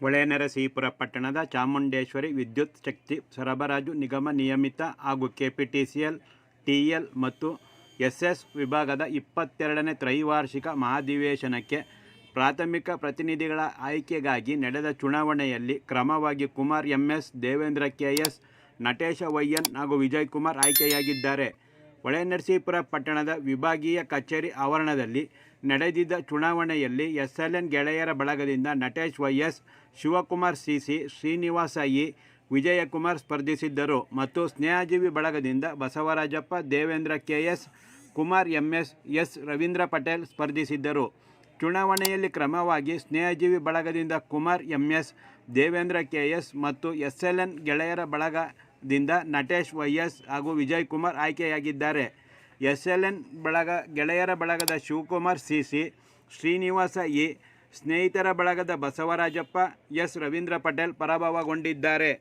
ಹೊಳೆನರಸೀಪುರ ಪಟ್ಟಣದ ಚಾಮುಂಡೇಶ್ವರಿ ವಿದ್ಯುತ್ ಶಕ್ತಿ ಸರಬರಾಜು ನಿಗಮ ನಿಯಮಿತ ಹಾಗೂ ಕೆಪಿಟಿಸಿಎಲ್, ಟಿಎಲ್ ಮತ್ತು ಎಸ್ಎಸ್ ವಿಭಾಗದ 22ನೇ ತ್ರೈವಾರ್ಷಿಕ ಮಹಾಧಿವೇಶನಕ್ಕೆ ಪ್ರಾಥಮಿಕ ಪ್ರತಿನಿಧಿಗಳ ಆಯ್ಕೆಗಾಗಿ ನಡೆದ ಚುನಾವಣೆಯಲ್ಲಿ ಕ್ರಮವಾಗಿ Kumar MS, Devendra KS, Natesha YN ಹಾಗೂ ವಿಜಯಕುಮಾರ್ ಆಯ್ಕೆಯಾಗಿದ್ದಾರೆ. ಹೊಳೆನರಸೀಪುರ ಪಟ್ಟಣದ ವಿಭಾಗೀಯ ಕಚೇರಿ ಆವರಣದಲ್ಲಿ ನಡೆದಿದ್ದ ಚುನಾವಣೆಯಲ್ಲಿ ಎಸ್ಎಲ್ಎನ್ ಗೆಳೆಯರ ಬಳಗದಿಂದ Natesh YS, Shivakumar CC, Srinivasa E, Vijayakumar ಸ್ಪರ್ಧಿಸಿದ್ದರು ಮತ್ತು ಸ್ನೇಹಜೀವಿ ಬಳಗದಿಂದ Basavarajappa, Devendra KS, Kumar MS, S Ravindra Patel ಸ್ಪರ್ಧಿಸಿದ್ದರು. ಚುನಾವಣೆಯಲ್ಲಿ ಕ್ರಮವಾಗಿ ಸ್ನೇಹಜೀವಿ ಬಳಗದಿಂದ ಕುಮಾರ್ ಎಂಎಸ್, ದೇವೇಂದ್ರ ಕೆಎಸ್ ಮತ್ತು ಎಸ್ಎಲ್ಎನ್ ಗೆಳೆಯರ ಬಳಗದಿಂದ ನಟೇಶ್ ವೈಎಸ್ ಹಾಗೂ ವಿಜಯಕುಮಾರ್ ಆಯ್ಕೆಯಾಗಿದ್ದಾರೆ. ಎಸ್ಎಲ್ಎನ್ ಗೆಳೆಯರ ಬಳಗದ ಶಿವಕುಮಾರ್ ಸಿಸಿ, ಶ್ರೀನಿವಾಸ ಇ, ಸ್ನೇಹಿತರ ಬಳಗದ ಬಸವರಾಜಪ್ಪ, ಎಸ್ ರವೀಂದ್ರ ಪಟೇಲ್ ಪರಾಭವಗೊಂಡಿದ್ದಾರೆ.